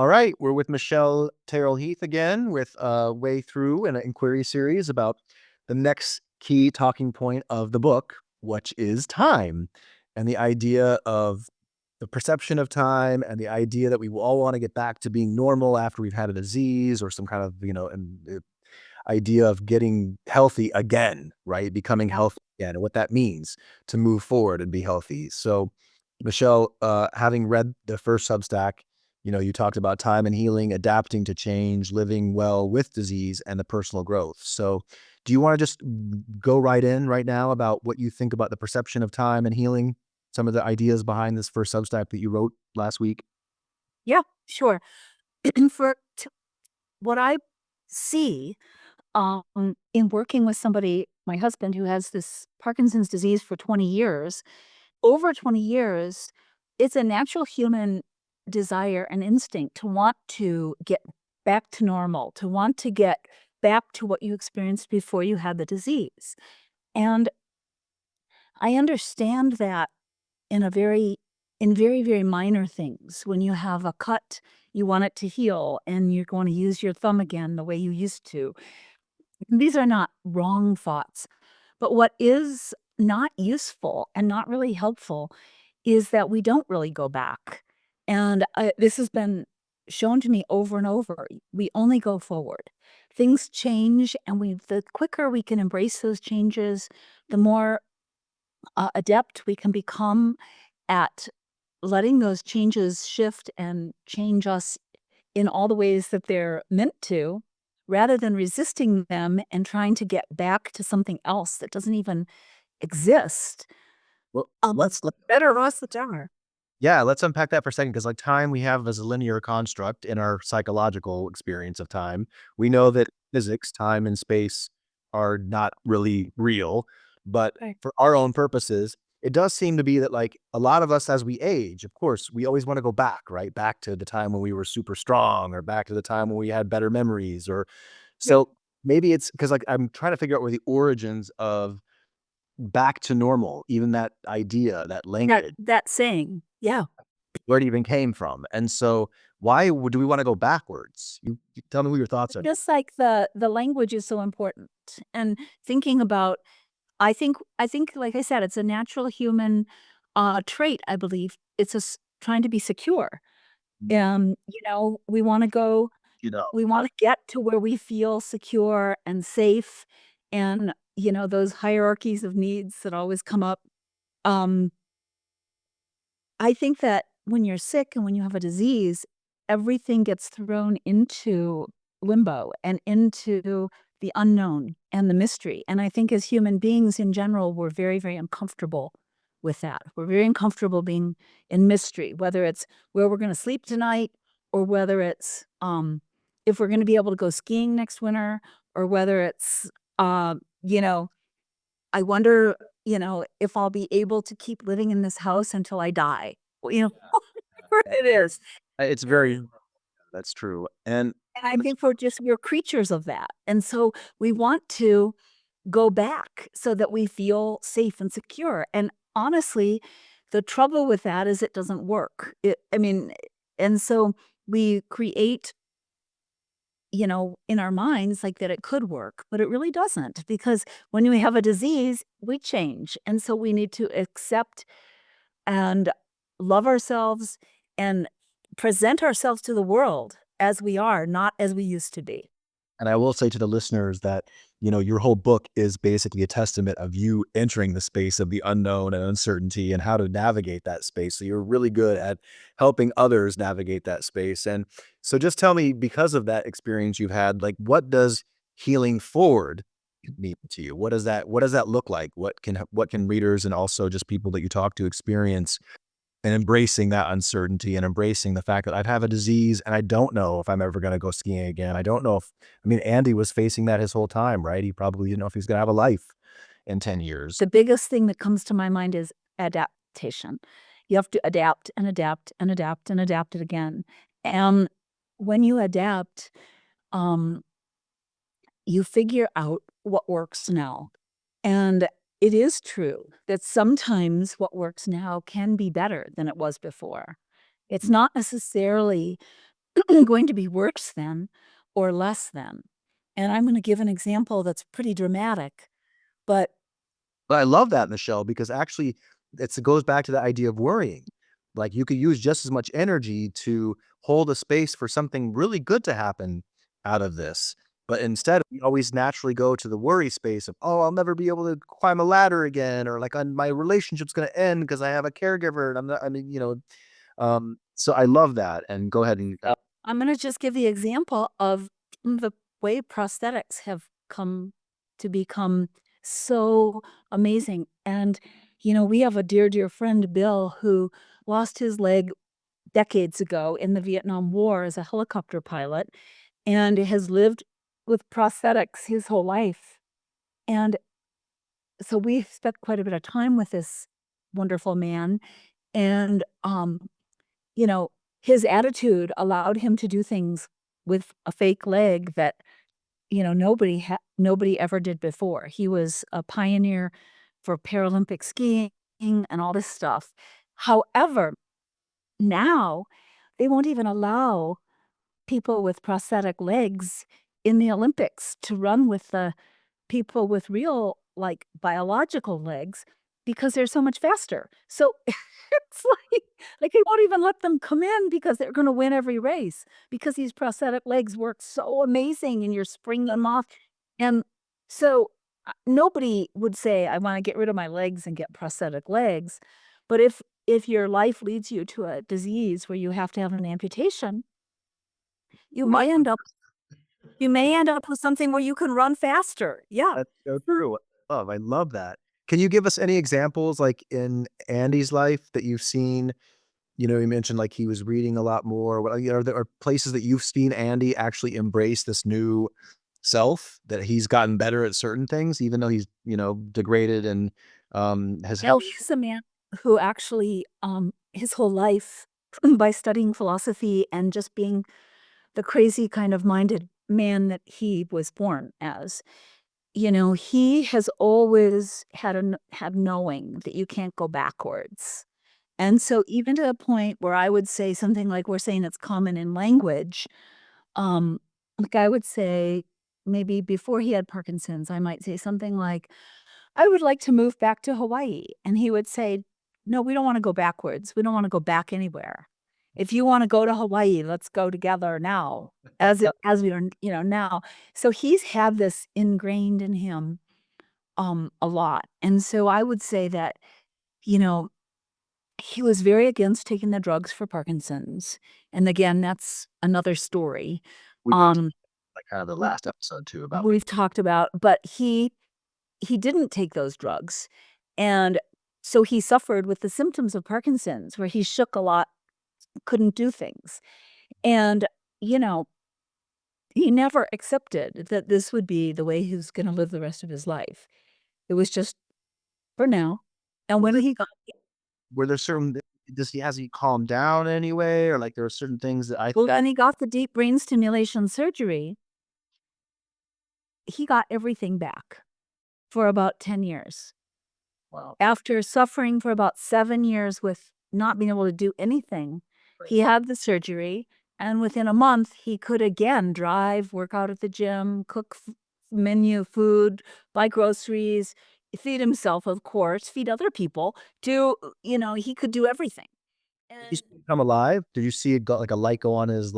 All right, we're with Michelle Terrill-Heath again with a way through an inquiry series about the next key talking point of the book, which is time, and the idea of the perception of time, and the idea that we all want to get back to being normal after we've had a disease or some kind of, idea of getting healthy again, right? Becoming Yeah. healthy again, and what that means to move forward and be healthy. So, Michelle, having read the first Substack, you talked about time and healing, adapting to change, living well with disease, and the personal growth. So, do you want to just go right in right now about what you think about the perception of time and healing? Some of the ideas behind this first Substack that you wrote last week? Yeah, sure. What I see in working with somebody, my husband, who has this Parkinson's disease for 20 years, over 20 years, it's a natural human desire and instinct to want to get back to normal, to want to get back to what you experienced before you had the disease. And I understand that in very, very minor things. When you have a cut, you want it to heal and you're going to use your thumb again the way you used to. These are not wrong thoughts. But what is not useful and not really helpful is that we don't really go back. And this has been shown to me over and over. We only go forward. Things change, and the quicker we can embrace those changes, the more adept we can become at letting those changes shift and change us in all the ways that they're meant to, rather than resisting them and trying to get back to something else that doesn't even exist. Well, Um, Better off the are. yeah, let's unpack that for a second because, like, time we have as a linear construct in our psychological experience of time. We know that physics, time and space are not really real, but Right. for our own purposes, it does seem to be that, like, a lot of us as we age, of course, we always want to go back, right? Back to the time when we were super strong or back to the time when we had better memories or Yep. so maybe it's because, like, I'm trying to figure out where the origins of back to normal, even that idea, that That language that saying, yeah. where it even came from. And so why do we wanna go backwards? You tell me what your thoughts are. Just like the language is so important, and thinking about I think, like I said, it's a natural human, trait, I believe. It's trying to be secure. We wanna go You know, we wanna get to where we feel secure and safe and, those hierarchies of needs that always come up. Um, I think that when you're sick and when you have a disease, everything gets thrown into limbo and into the unknown and the mystery. And I think as human beings in general, we're very, very uncomfortable with that. We're very uncomfortable being in mystery, whether it's where we're going to sleep tonight or whether it's if we're going to be able to go skiing next winter or whether it's, you know, I wonder, if I'll be able to keep living in this house until I die. Well, whatever it is. it's very that's true. And And I think we're creatures of that. And so we want to go back so that we feel safe and secure. And honestly, the trouble with that is it doesn't work. And so we create, in our minds like that it could work, but it really doesn't because when we have a disease, we change. And so we need to accept and love ourselves and present ourselves to the world as we are, not as we used to be. And I will say to the listeners that, your whole book is basically a testament of you entering the space of the unknown and uncertainty and how to navigate that space. So you're really good at helping others navigate that space. And so just tell me, because of that experience you've had, like, what does healing forward mean to you? What does that look like? What can readers and also just people that you talk to experience and embracing that uncertainty and embracing the fact that I have a disease and I don't know if I'm ever gonna go skiing again. I don't know if Andy was facing that his whole time, right? He probably didn't know if he was gonna have a life in 10 years. The biggest thing that comes to my mind is adaptation. You have to adapt and adapt and adapt and adapt it again. And when you adapt, um, you figure out what works now. And it is true that sometimes what works now can be better than it was before. It's not necessarily going to be worse than or less than. And I'm going to give an example that's pretty dramatic, but But I love that, Michelle, because actually it goes back to the idea of worrying. Like you could use just as much energy to hold a space for something really good to happen out of this. But instead, we always naturally go to the worry space of, oh, I'll never be able to climb a ladder again, or like my relationship's going to end because I have a caregiver. And I'm not, I mean, so I love that. And go ahead and I'm going to just give the example of the way prosthetics have come to become so amazing. And, we have a dear, dear friend, Bill, who lost his leg decades ago in the Vietnam War as a helicopter pilot and has lived with prosthetics his whole life. And so we've spent quite a bit of time with this wonderful man. And, you know, his attitude allowed him to do things with a fake leg that, nobody ever did before. He was a pioneer for Paralympic skiing and all this stuff. However, now they won't even allow people with prosthetic legs in the Olympics to run with the people with real, like, biological legs because they're so much faster. So it's like they won't even let them come in because they're gonna win every race because these prosthetic legs work so amazing and you're springing them off. And so, nobody would say, "I wanna get rid of my legs and get prosthetic legs." But if your life leads you to a disease where you have to have an amputation, you may end up you may end up with something where you can run faster. Yeah. that's so true. I love that. Can you give us any examples like in Andy's life that you've seen? You mentioned like he was reading a lot more. Are there places that you've seen Andy actually embrace this new self that he's gotten better at certain things, even though he's, degraded and has No, he's a man who actually, his whole life, by studying philosophy and just being the crazy kind of minded man that he was born as, he has always had knowing that you can't go backwards. And so even to the point where I would say something like we're saying it's common in language, um, like I would say maybe before he had Parkinson's, I might say something like, "I would like to move back to Hawaii." And he would say, "No, we don't wanna go backwards. We don't wanna go back anywhere. If you wanna go to Hawaii, let's go together now, as we are, now." So he's had this ingrained in him, a lot. And so I would say that, you know, he was very against taking the drugs for Parkinson's. And again, that's another story. we talked Um, like kind of the last episode too about we've talked about, but he didn't take those drugs, and so he suffered with the symptoms of Parkinson's, where he shook a lot, couldn't do things, and, you know, he never accepted that this would be the way he was gonna live the rest of his life. It was just for now, and when he got were there certain does he has he calmed down anyway, or like there are certain things that I well, when he got the deep brain stimulation surgery, he got everything back for about 10 years. wow. After suffering for about 7 years with not being able to do anything, he had the surgery, and within a month, he could again drive, work out at the gym, cook menu food, buy groceries, feed himself, of course, feed other people, he could do everything. Did you And see it come alive? Did you see it got like a light go on in his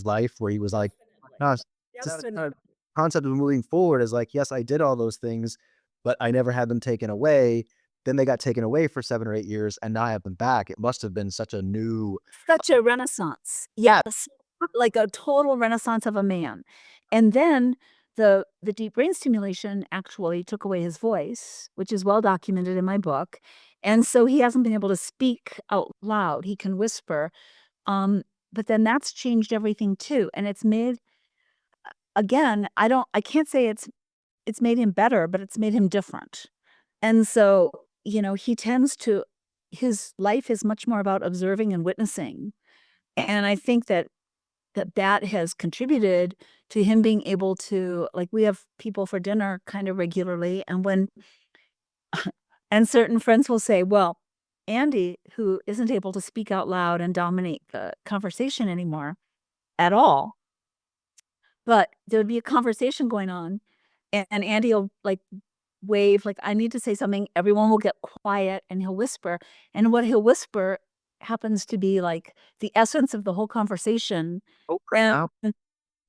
life where he was like, definitely, "Gosh, this definitely. kind of concept of moving forward is like, yes, I did all those things, but I never had them taken away. Then they got taken away for 7 or 8 years, and now I have them back." It must have been such a new Such a renaissance. Yes, like a total renaissance of a man. And then the deep brain stimulation actually took away his voice, which is well documented in my book, and so he hasn't been able to speak out loud. He can whisper, but then that's changed everything too, and it's made again, I can't say it's made him better, but it's made him different. And so, he tends to his life is much more about observing and witnessing, and I think that has contributed to him being able to like, we have people for dinner kind of regularly, and when and certain friends will say, "Well, Andy, who isn't able to speak out loud and dominate the conversation anymore, at all, but there would be a conversation going on, and Andy will, like, wave, like, "I need to say something," everyone will get quiet, and he'll whisper, and what he'll whisper happens to be, like, the essence of the whole conversation, Oh, and profound.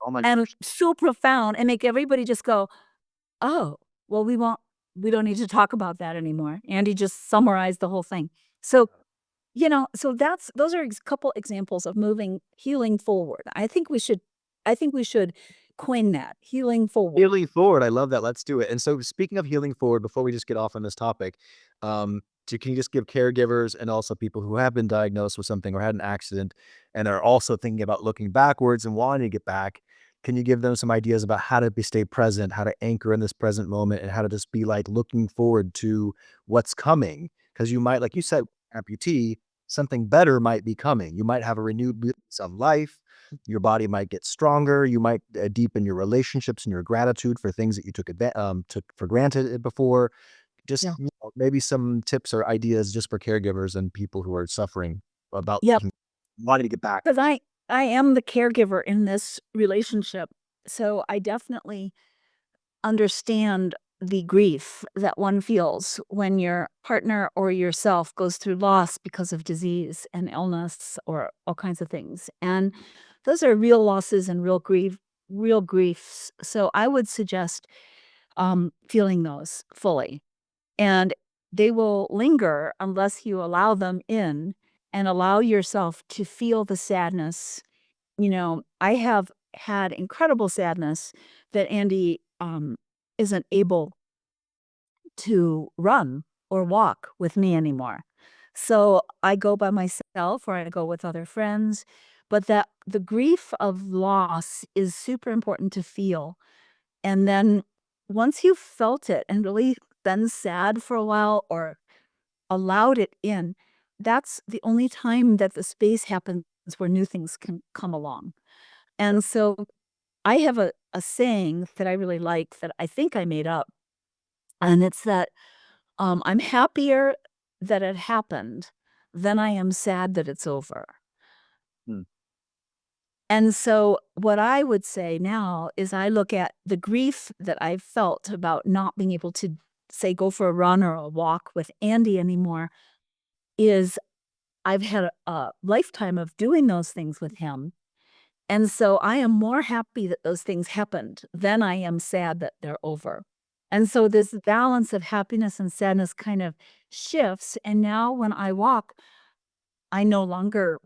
Oh my and gosh. so profound, and make everybody just go, "Oh, well, we don't need to talk about that anymore." Andy just summarized the whole thing. So, so those are couple examples of moving healing forward. I think we should coin that, healing forward. Healing forward, I love that, let's do it. And so speaking of healing forward, before we just get off on this topic, can you just give caregivers and also people who have been diagnosed with something or had an accident and are also thinking about looking backwards and wanting to get back, can you give them some ideas about how to stay present, how to anchor in this present moment, and how to just be like looking forward to what's coming? Because you might, like you said, amputee, something better might be coming. You might have a renewed lease on life. Your body might get stronger. You might deepen your relationships and your gratitude for things that you took for granted before. Just Yeah. maybe some tips or ideas just for caregivers and people who are suffering about Yep. wanting to get back. 'Cause I am the caregiver in this relationship, so I definitely understand the grief that one feels when your partner or yourself goes through loss because of disease and illness or all kinds of things, and those are real losses and real griefs, so I would suggest, feeling those fully, and they will linger unless you allow them in and allow yourself to feel the sadness. I have had incredible sadness that Andy, isn't able to run or walk with me anymore. So I go by myself or I go with other friends, but that the grief of loss is super important to feel. And then once you've felt it and really been sad for a while or allowed it in, that's the only time that the space happens where new things can come along. And so I have a saying that I really like that I think I made up, and it's that I'm happier that it happened than I am sad that it's over. Hmm. And so, what I would say now is I look at the grief that I've felt about not being able to, say, go for a run or a walk with Andy anymore, is I've had a lifetime of doing those things with him. And so I am more happy that those things happened than I am sad that they're over. And so this balance of happiness and sadness kind of shifts. And now when I walk, I no longer,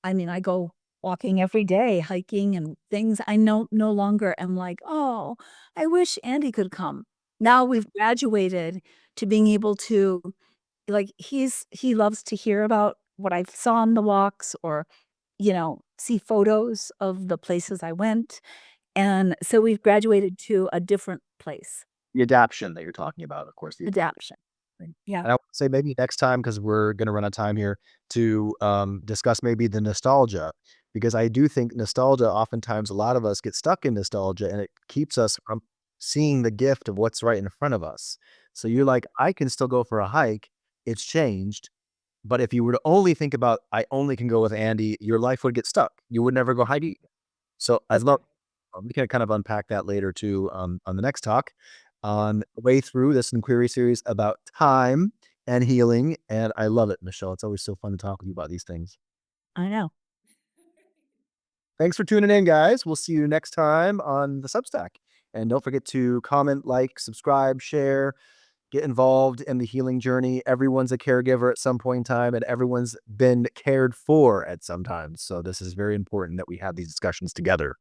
I mean, I go walking every day, hiking and things. I no longer am like, oh, I wish Andy could come. Now we've graduated to being able to, like, he loves to hear about what I saw on the walks or see photos of the places I went, and so we've graduated to a different place. The adaption that you're talking about, of course. Adaption. Thing. Yeah, And I would say maybe next time, because we're gonna run out of time here, to, discuss maybe the nostalgia, because I do think nostalgia oftentimes a lot of us get stuck in nostalgia, and it keeps us from seeing the gift of what's right in front of us. So you're like, "I can still go for a hike, it's changed," but if you were to only think about, "I only can go with Andy," your life would get stuck. You would never go hiking. So I'd that's love we can kind of unpack that later too, on the next talk, on the way through this inquiry series about time and healing, and I love it, Michelle. It's always so fun to talk with you about these things. I know. Thanks for tuning in, guys. We'll see you next time on the Substack. And don't forget to comment, like, subscribe, share, get involved in the healing journey. Everyone's a caregiver at some point in time, and everyone's been cared for at some time. So this is very important that we have these discussions together.